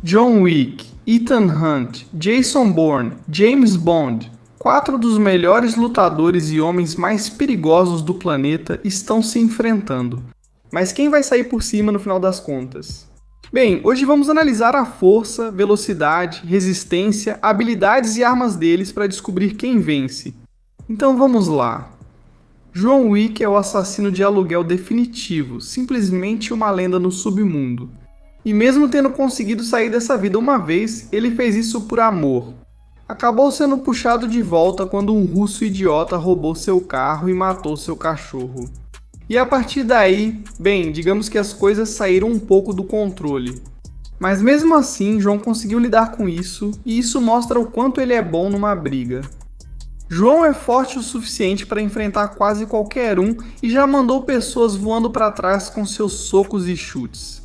John Wick, Ethan Hunt, Jason Bourne, James Bond, 4 dos melhores lutadores e homens mais perigosos do planeta estão se enfrentando. Mas quem vai sair por cima no final das contas? Bem, hoje vamos analisar a força, velocidade, resistência, habilidades e armas deles para descobrir quem vence. Então vamos lá. John Wick é o assassino de aluguel definitivo, simplesmente uma lenda no submundo. E mesmo tendo conseguido sair dessa vida uma vez, ele fez isso por amor. Acabou sendo puxado de volta quando um russo idiota roubou seu carro e matou seu cachorro. E a partir daí, bem, digamos que as coisas saíram um pouco do controle. Mas mesmo assim, João conseguiu lidar com isso, e isso mostra o quanto ele é bom numa briga. João é forte o suficiente para enfrentar quase qualquer um e já mandou pessoas voando para trás com seus socos e chutes.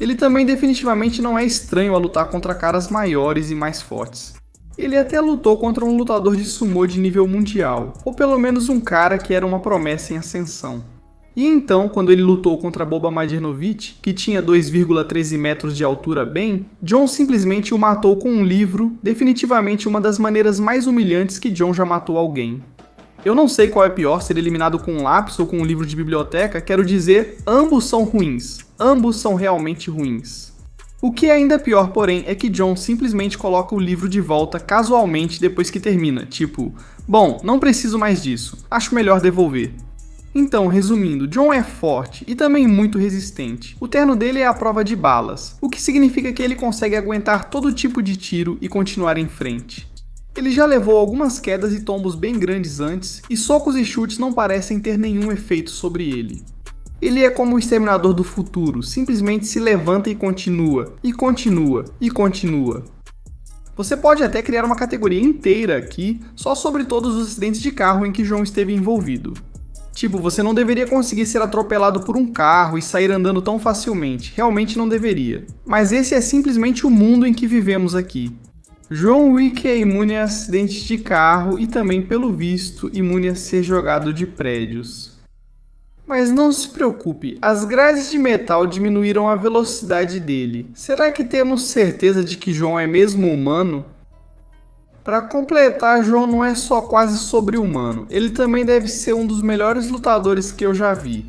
Ele também definitivamente não é estranho a lutar contra caras maiores e mais fortes. Ele até lutou contra um lutador de sumô de nível mundial, ou pelo menos um cara que era uma promessa em ascensão. E então, quando ele lutou contra Boba Marjanovic, que tinha 2,13 metros de altura bem, John simplesmente o matou com um livro, definitivamente uma das maneiras mais humilhantes que John já matou alguém. Eu não sei qual é pior, ser eliminado com um lápis ou com um livro de biblioteca, quero dizer, ambos são ruins, ambos são realmente ruins. O que é ainda pior, porém, é que John simplesmente coloca o livro de volta casualmente depois que termina, tipo, bom, não preciso mais disso, acho melhor devolver. Então, resumindo, John é forte e também muito resistente. O terno dele é a prova de balas, o que significa que ele consegue aguentar todo tipo de tiro e continuar em frente. Ele já levou algumas quedas e tombos bem grandes antes, e socos e chutes não parecem ter nenhum efeito sobre ele. Ele é como o Exterminador do Futuro, simplesmente se levanta e continua, e continua, e continua. Você pode até criar uma categoria inteira aqui, só sobre todos os acidentes de carro em que John esteve envolvido. Tipo, você não deveria conseguir ser atropelado por um carro e sair andando tão facilmente, realmente não deveria. Mas esse é simplesmente o mundo em que vivemos aqui. John Wick é imune a acidentes de carro e também, pelo visto, imune a ser jogado de prédios. Mas não se preocupe, as grades de metal diminuíram a velocidade dele. Será que temos certeza de que John é mesmo humano? Para completar, João não é só quase sobre-humano, ele também deve ser um dos melhores lutadores que eu já vi.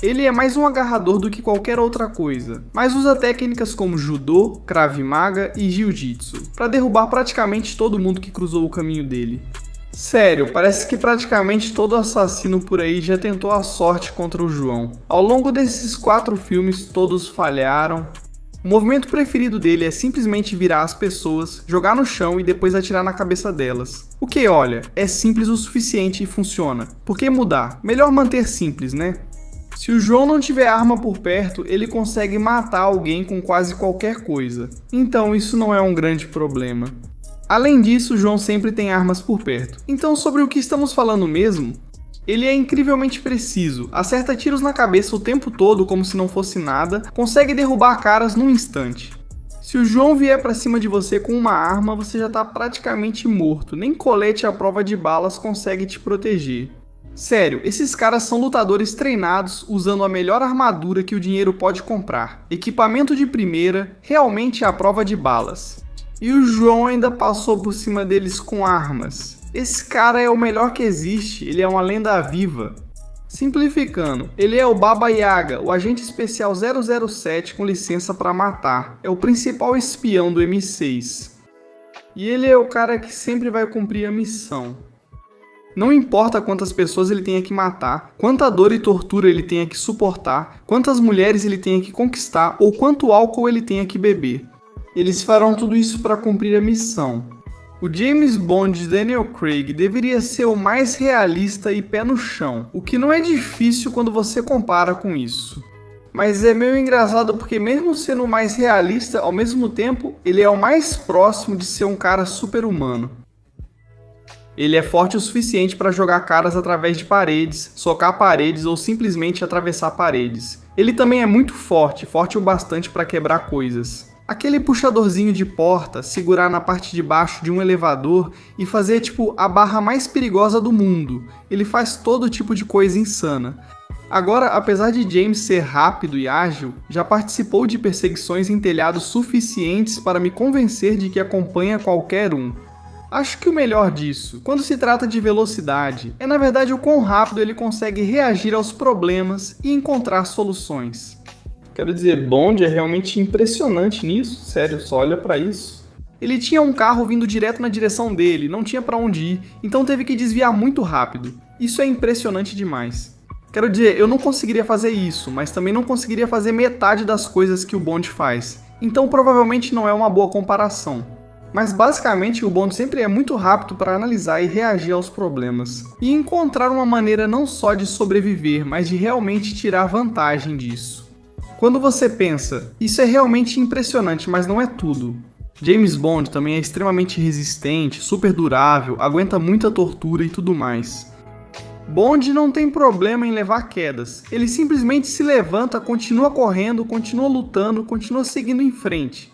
Ele é mais um agarrador do que qualquer outra coisa, mas usa técnicas como judô, krav maga e jiu-jitsu, para derrubar praticamente todo mundo que cruzou o caminho dele. Sério, parece que praticamente todo assassino por aí já tentou a sorte contra o João. Ao longo desses 4 filmes, todos falharam. O movimento preferido dele é simplesmente virar as pessoas, jogar no chão e depois atirar na cabeça delas. O que, olha, é simples o suficiente e funciona. Por que mudar? Melhor manter simples, né? Se o João não tiver arma por perto, ele consegue matar alguém com quase qualquer coisa. Então isso não é um grande problema. Além disso, o João sempre tem armas por perto. Então sobre o que estamos falando mesmo? Ele é incrivelmente preciso, acerta tiros na cabeça o tempo todo como se não fosse nada, consegue derrubar caras num instante. Se o João vier pra cima de você com uma arma, você já tá praticamente morto, nem colete à prova de balas consegue te proteger. Sério, esses caras são lutadores treinados, usando a melhor armadura que o dinheiro pode comprar, equipamento de primeira, realmente à prova de balas. E o João ainda passou por cima deles com armas. Esse cara é o melhor que existe, ele é uma lenda viva. Simplificando, ele é o Baba Yaga, o agente especial 007 com licença para matar. É o principal espião do M6. E ele é o cara que sempre vai cumprir a missão. Não importa quantas pessoas ele tenha que matar, quanta dor e tortura ele tenha que suportar, quantas mulheres ele tenha que conquistar ou quanto álcool ele tenha que beber. Eles farão tudo isso para cumprir a missão. O James Bond de Daniel Craig deveria ser o mais realista e pé no chão, o que não é difícil quando você compara com isso. Mas é meio engraçado porque mesmo sendo o mais realista, ao mesmo tempo, ele é o mais próximo de ser um cara super-humano. Ele é forte o suficiente para jogar caras através de paredes, socar paredes ou simplesmente atravessar paredes. Ele também é muito forte, forte o bastante para quebrar coisas. Aquele puxadorzinho de porta, segurar na parte de baixo de um elevador e fazer tipo a barra mais perigosa do mundo. Ele faz todo tipo de coisa insana. Agora, apesar de James ser rápido e ágil, já participou de perseguições em telhados suficientes para me convencer de que acompanha qualquer um. Acho que o melhor disso, quando se trata de velocidade, é na verdade o quão rápido ele consegue reagir aos problemas e encontrar soluções. Quero dizer, Bond é realmente impressionante nisso, sério, só olha pra isso. Ele tinha um carro vindo direto na direção dele, não tinha pra onde ir, então teve que desviar muito rápido. Isso é impressionante demais. Quero dizer, eu não conseguiria fazer isso, mas também não conseguiria fazer metade das coisas que o Bond faz. Então provavelmente não é uma boa comparação. Mas basicamente o Bond sempre é muito rápido para analisar e reagir aos problemas. E encontrar uma maneira não só de sobreviver, mas de realmente tirar vantagem disso. Quando você pensa, isso é realmente impressionante, mas não é tudo. James Bond também é extremamente resistente, super durável, aguenta muita tortura e tudo mais. Bond não tem problema em levar quedas, ele simplesmente se levanta, continua correndo, continua lutando, continua seguindo em frente.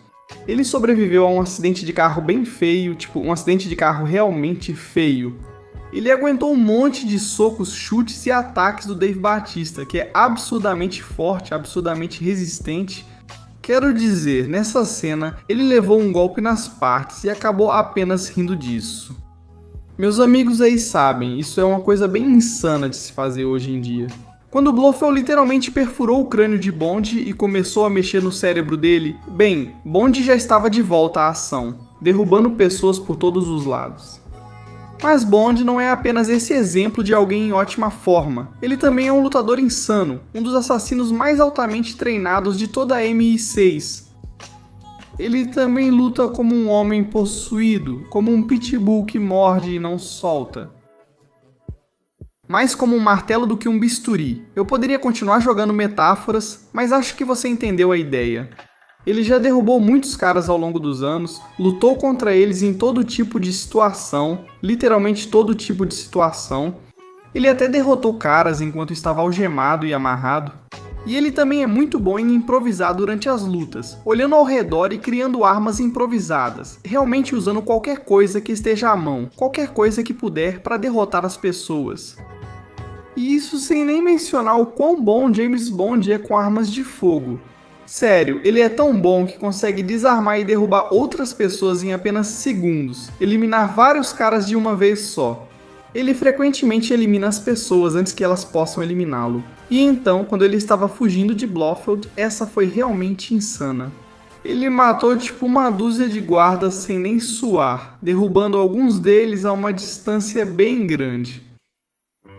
Ele sobreviveu a um acidente de carro bem feio, tipo um acidente de carro realmente feio. Ele aguentou um monte de socos, chutes e ataques do Dave Bautista, que é absurdamente forte, absurdamente resistente. Quero dizer, nessa cena, ele levou um golpe nas partes e acabou apenas rindo disso. Meus amigos aí sabem, isso é uma coisa bem insana de se fazer hoje em dia. Quando Blofeld literalmente perfurou o crânio de Bond e começou a mexer no cérebro dele, bem, Bond já estava de volta à ação, derrubando pessoas por todos os lados. Mas Bond não é apenas esse exemplo de alguém em ótima forma, ele também é um lutador insano, um dos assassinos mais altamente treinados de toda a MI6. Ele também luta como um homem possuído, como um pitbull que morde e não solta. Mais como um martelo do que um bisturi. Eu poderia continuar jogando metáforas, mas acho que você entendeu a ideia. Ele já derrubou muitos caras ao longo dos anos, lutou contra eles em todo tipo de situação, literalmente todo tipo de situação. Ele até derrotou caras enquanto estava algemado e amarrado. E ele também é muito bom em improvisar durante as lutas, olhando ao redor e criando armas improvisadas, realmente usando qualquer coisa que esteja à mão, qualquer coisa que puder para derrotar as pessoas. E isso sem nem mencionar o quão bom James Bond é com armas de fogo. Sério, ele é tão bom que consegue desarmar e derrubar outras pessoas em apenas segundos, eliminar vários caras de uma vez só. Ele frequentemente elimina as pessoas antes que elas possam eliminá-lo. E então, quando ele estava fugindo de Blofeld, essa foi realmente insana. Ele matou tipo uma dúzia de guardas sem nem suar, derrubando alguns deles a uma distância bem grande.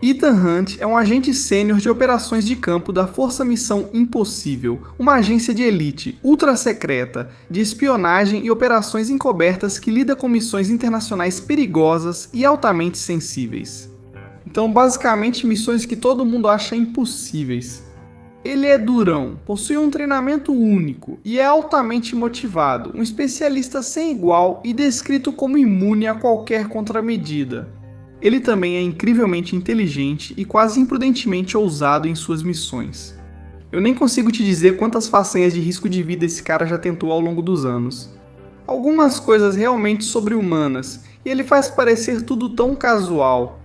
Ethan Hunt é um agente sênior de operações de campo da Força Missão Impossível, uma agência de elite, ultra secreta, de espionagem e operações encobertas que lida com missões internacionais perigosas e altamente sensíveis. Então, basicamente, missões que todo mundo acha impossíveis. Ele é durão, possui um treinamento único e é altamente motivado, um especialista sem igual e descrito como imune a qualquer contramedida. Ele também é incrivelmente inteligente e quase imprudentemente ousado em suas missões. Eu nem consigo te dizer quantas façanhas de risco de vida esse cara já tentou ao longo dos anos. Algumas coisas realmente sobre-humanas, e ele faz parecer tudo tão casual.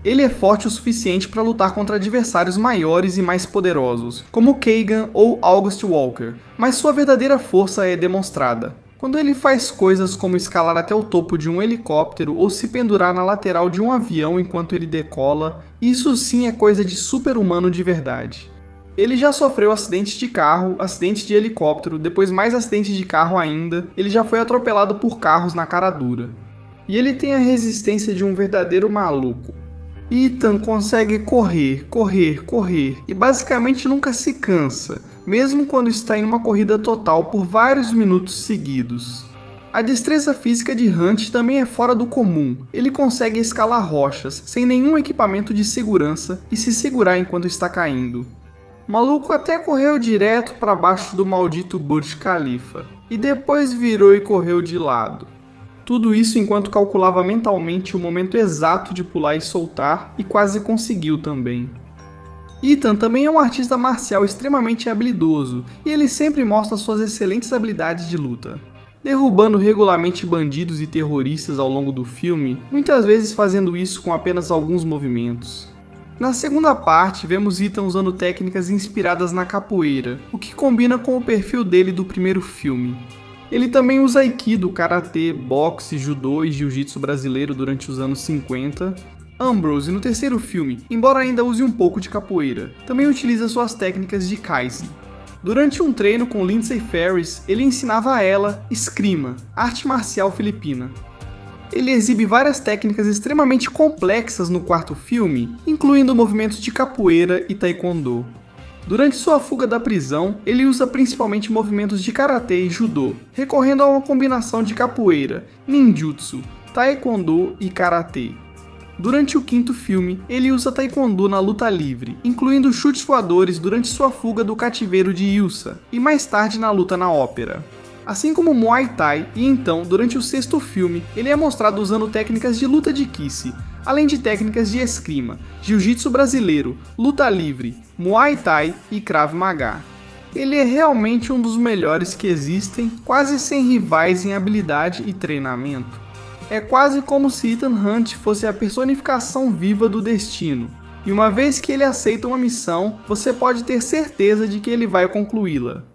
Ele é forte o suficiente para lutar contra adversários maiores e mais poderosos, como Kagan ou August Walker, mas sua verdadeira força é demonstrada quando ele faz coisas como escalar até o topo de um helicóptero ou se pendurar na lateral de um avião enquanto ele decola. Isso sim é coisa de super-humano de verdade. Ele já sofreu acidentes de carro, acidentes de helicóptero, depois mais acidentes de carro ainda. Ele já foi atropelado por carros na cara dura. E ele tem a resistência de um verdadeiro maluco. Ethan consegue correr e basicamente nunca se cansa, mesmo quando está em uma corrida total por vários minutos seguidos. A destreza física de Hunt também é fora do comum. Ele consegue escalar rochas sem nenhum equipamento de segurança e se segurar enquanto está caindo. O maluco até correu direto para baixo do maldito Burj Khalifa e depois virou e correu de lado. Tudo isso enquanto calculava mentalmente o momento exato de pular e soltar, e quase conseguiu também. Ethan também é um artista marcial extremamente habilidoso, e ele sempre mostra suas excelentes habilidades de luta, derrubando regularmente bandidos e terroristas ao longo do filme, muitas vezes fazendo isso com apenas alguns movimentos. Na segunda parte, vemos Ethan usando técnicas inspiradas na capoeira, o que combina com o perfil dele do primeiro filme. Ele também usa aikido, karatê, boxe, judô e jiu-jitsu brasileiro durante os anos 50. Ambrose, no terceiro filme, embora ainda use um pouco de capoeira, também utiliza suas técnicas de Kaizen. Durante um treino com Lindsay Ferris, ele ensinava a ela eskrima, arte marcial filipina. Ele exibe várias técnicas extremamente complexas no quarto filme, incluindo movimentos de capoeira e taekwondo. Durante sua fuga da prisão, ele usa principalmente movimentos de karatê e judô, recorrendo a uma combinação de capoeira, ninjutsu, taekwondo e karatê. Durante o quinto filme, ele usa taekwondo na luta livre, incluindo chutes voadores durante sua fuga do cativeiro de Ilsa, e mais tarde na luta na ópera. Assim como Muay Thai, e então, durante o sexto filme, ele é mostrado usando técnicas de luta de Kissy, além de técnicas de eskrima, jiu-jitsu brasileiro, luta livre, Muay Thai e Krav Maga. Ele é realmente um dos melhores que existem, quase sem rivais em habilidade e treinamento. É quase como se Ethan Hunt fosse a personificação viva do destino, e uma vez que ele aceita uma missão, você pode ter certeza de que ele vai concluí-la.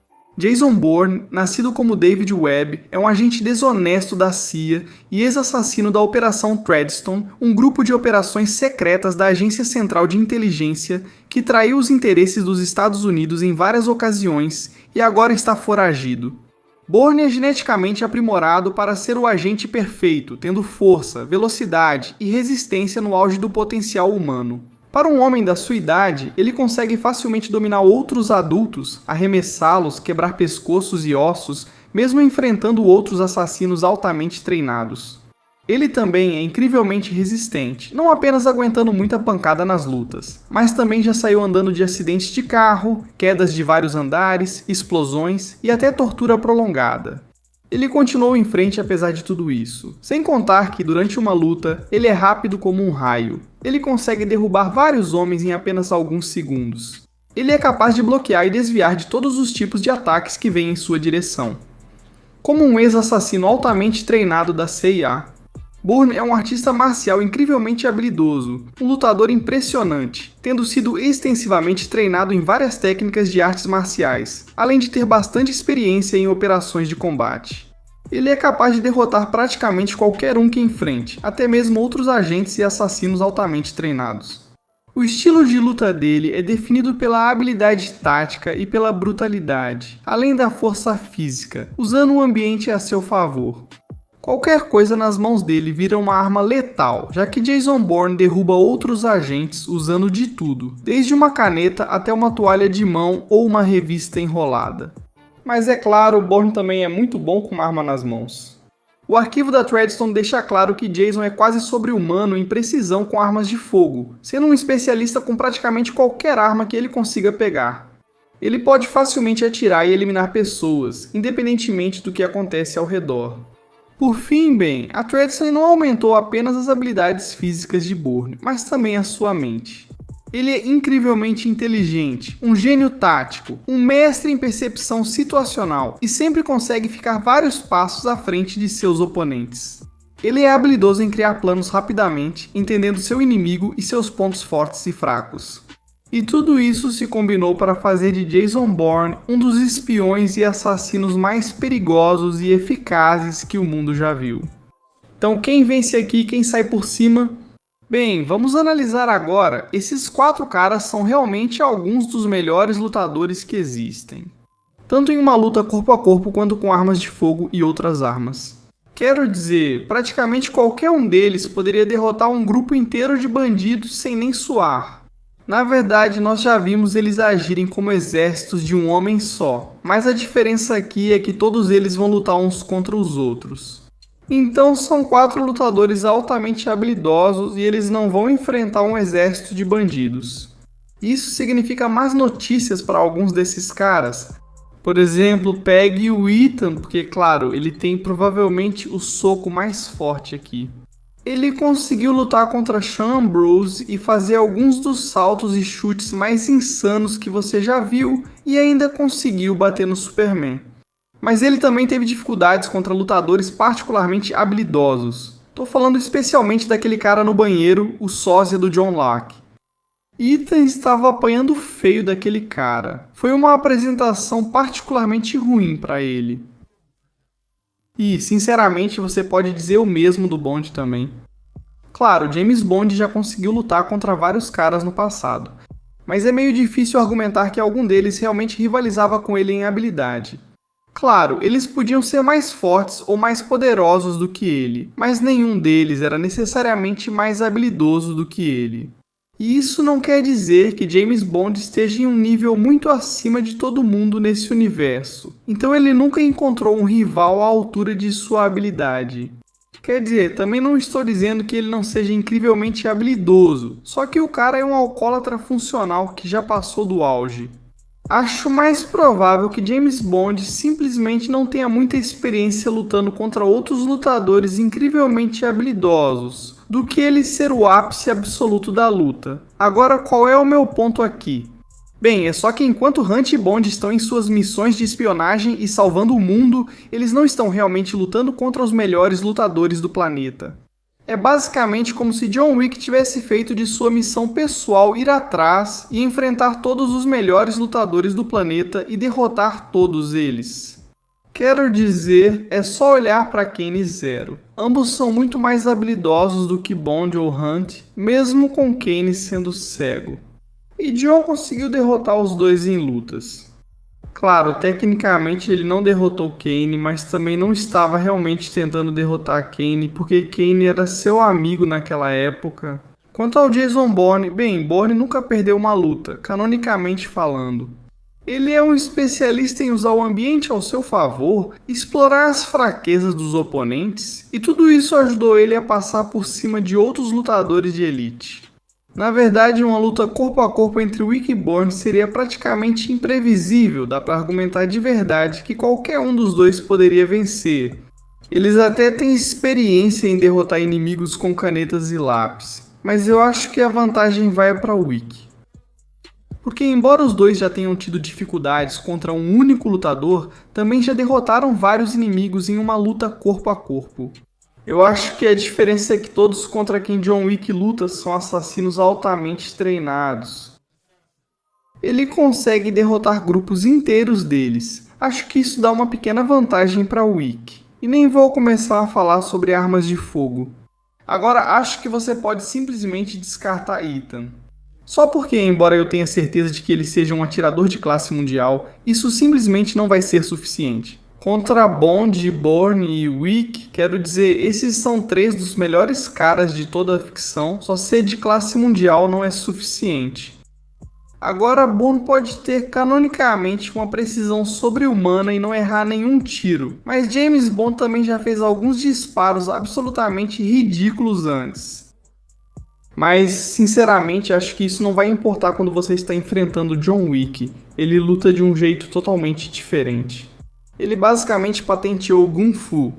Jason Bourne, nascido como David Webb, é um agente desonesto da CIA e ex-assassino da Operação Treadstone, um grupo de operações secretas da Agência Central de Inteligência que traiu os interesses dos Estados Unidos em várias ocasiões e agora está foragido. Bourne é geneticamente aprimorado para ser o agente perfeito, tendo força, velocidade e resistência no auge do potencial humano. Para um homem da sua idade, ele consegue facilmente dominar outros adultos, arremessá-los, quebrar pescoços e ossos, mesmo enfrentando outros assassinos altamente treinados. Ele também é incrivelmente resistente, não apenas aguentando muita pancada nas lutas, mas também já saiu andando de acidentes de carro, quedas de vários andares, explosões e até tortura prolongada. Ele continuou em frente apesar de tudo isso, sem contar que durante uma luta, ele é rápido como um raio. Ele consegue derrubar vários homens em apenas alguns segundos. Ele é capaz de bloquear e desviar de todos os tipos de ataques que vêm em sua direção. Como um ex-assassino altamente treinado da CIA, Bourne é um artista marcial incrivelmente habilidoso, um lutador impressionante, tendo sido extensivamente treinado em várias técnicas de artes marciais, além de ter bastante experiência em operações de combate. Ele é capaz de derrotar praticamente qualquer um que enfrente, até mesmo outros agentes e assassinos altamente treinados. O estilo de luta dele é definido pela habilidade tática e pela brutalidade, além da força física, usando o ambiente a seu favor. Qualquer coisa nas mãos dele vira uma arma letal, já que Jason Bourne derruba outros agentes usando de tudo, desde uma caneta até uma toalha de mão ou uma revista enrolada. Mas é claro, Bourne também é muito bom com uma arma nas mãos. O arquivo da Treadstone deixa claro que Jason é quase sobre-humano em precisão com armas de fogo, sendo um especialista com praticamente qualquer arma que ele consiga pegar. Ele pode facilmente atirar e eliminar pessoas, independentemente do que acontece ao redor. Por fim, bem, a Treadstone não aumentou apenas as habilidades físicas de Bourne, mas também a sua mente. Ele é incrivelmente inteligente, um gênio tático, um mestre em percepção situacional e sempre consegue ficar vários passos à frente de seus oponentes. Ele é habilidoso em criar planos rapidamente, entendendo seu inimigo e seus pontos fortes e fracos. E tudo isso se combinou para fazer de Jason Bourne um dos espiões e assassinos mais perigosos e eficazes que o mundo já viu. Então quem vence aqui, quem sai por cima? Bem, vamos analisar agora. Esses 4 caras são realmente alguns dos melhores lutadores que existem. Tanto em uma luta corpo a corpo quanto com armas de fogo e outras armas. Quero dizer, praticamente qualquer um deles poderia derrotar um grupo inteiro de bandidos sem nem suar. Na verdade, nós já vimos eles agirem como exércitos de um homem só, mas a diferença aqui é que todos eles vão lutar uns contra os outros. Então são 4 lutadores altamente habilidosos e eles não vão enfrentar um exército de bandidos. Isso significa más notícias para alguns desses caras. Por exemplo, pegue o Ethan, porque claro, ele tem provavelmente o soco mais forte aqui. Ele conseguiu lutar contra Sean Ambrose e fazer alguns dos saltos e chutes mais insanos que você já viu e ainda conseguiu bater no Superman. Mas ele também teve dificuldades contra lutadores particularmente habilidosos. Tô falando especialmente daquele cara no banheiro, o sósia do John Locke. Ethan estava apanhando feio daquele cara. Foi uma apresentação particularmente ruim para ele. E, sinceramente, você pode dizer o mesmo do Bond também. Claro, James Bond já conseguiu lutar contra vários caras no passado, mas é meio difícil argumentar que algum deles realmente rivalizava com ele em habilidade. Claro, eles podiam ser mais fortes ou mais poderosos do que ele, mas nenhum deles era necessariamente mais habilidoso do que ele. E isso não quer dizer que James Bond esteja em um nível muito acima de todo mundo nesse universo, então ele nunca encontrou um rival à altura de sua habilidade. Quer dizer, também não estou dizendo que ele não seja incrivelmente habilidoso, só que o cara é um alcoólatra funcional que já passou do auge. Acho mais provável que James Bond simplesmente não tenha muita experiência lutando contra outros lutadores incrivelmente habilidosos, do que ele ser o ápice absoluto da luta. Agora, qual é o meu ponto aqui? Bem, é só que enquanto Hunt e Bond estão em suas missões de espionagem e salvando o mundo, eles não estão realmente lutando contra os melhores lutadores do planeta. É basicamente como se John Wick tivesse feito de sua missão pessoal ir atrás e enfrentar todos os melhores lutadores do planeta e derrotar todos eles. Quero dizer, é só olhar para Kane Zero. Ambos são muito mais habilidosos do que Bond ou Hunt, mesmo com Kane sendo cego. E John conseguiu derrotar os dois em lutas. Claro, tecnicamente ele não derrotou Kane, mas também não estava realmente tentando derrotar Kane, porque Kane era seu amigo naquela época. Quanto ao Jason Bourne, bem, Bourne nunca perdeu uma luta, canonicamente falando. Ele é um especialista em usar o ambiente ao seu favor, explorar as fraquezas dos oponentes, e tudo isso ajudou ele a passar por cima de outros lutadores de elite. Na verdade, uma luta corpo a corpo entre Wick e Bourne seria praticamente imprevisível, dá para argumentar de verdade que qualquer um dos dois poderia vencer. Eles até têm experiência em derrotar inimigos com canetas e lápis, mas eu acho que a vantagem vai para Wick. Porque embora os dois já tenham tido dificuldades contra um único lutador, também já derrotaram vários inimigos em uma luta corpo a corpo. Eu acho que a diferença é que todos contra quem John Wick luta são assassinos altamente treinados. Ele consegue derrotar grupos inteiros deles. Acho que isso dá uma pequena vantagem para Wick. E nem vou começar a falar sobre armas de fogo. Agora acho que você pode simplesmente descartar Ethan. Só porque, embora eu tenha certeza de que ele seja um atirador de classe mundial, isso simplesmente não vai ser suficiente. Contra Bond, Bourne e Wick, quero dizer, esses são três dos melhores caras de toda a ficção, só ser de classe mundial não é suficiente. Agora, Bourne pode ter canonicamente uma precisão sobre-humana e não errar nenhum tiro, mas James Bond também já fez alguns disparos absolutamente ridículos antes. Mas, sinceramente, acho que isso não vai importar quando você está enfrentando John Wick, ele luta de um jeito totalmente diferente. Ele basicamente patenteou o Kung Fu.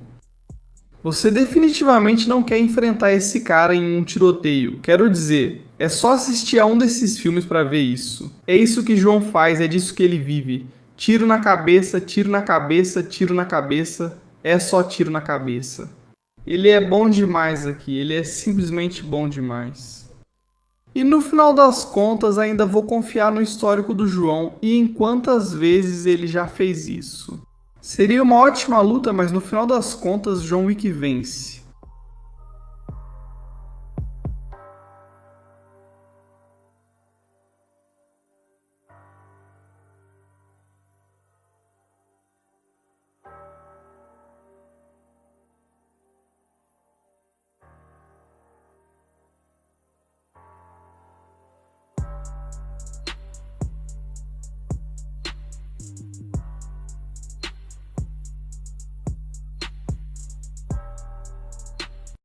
Você definitivamente não quer enfrentar esse cara em um tiroteio. Quero dizer, é só assistir a um desses filmes para ver isso. É isso que João faz, é disso que ele vive. Tiro na cabeça, tiro na cabeça, tiro na cabeça. É só tiro na cabeça. Ele é bom demais aqui, ele é simplesmente bom demais. E no final das contas ainda vou confiar no histórico do João e em quantas vezes ele já fez isso. Seria uma ótima luta, mas no final das contas John Wick vence.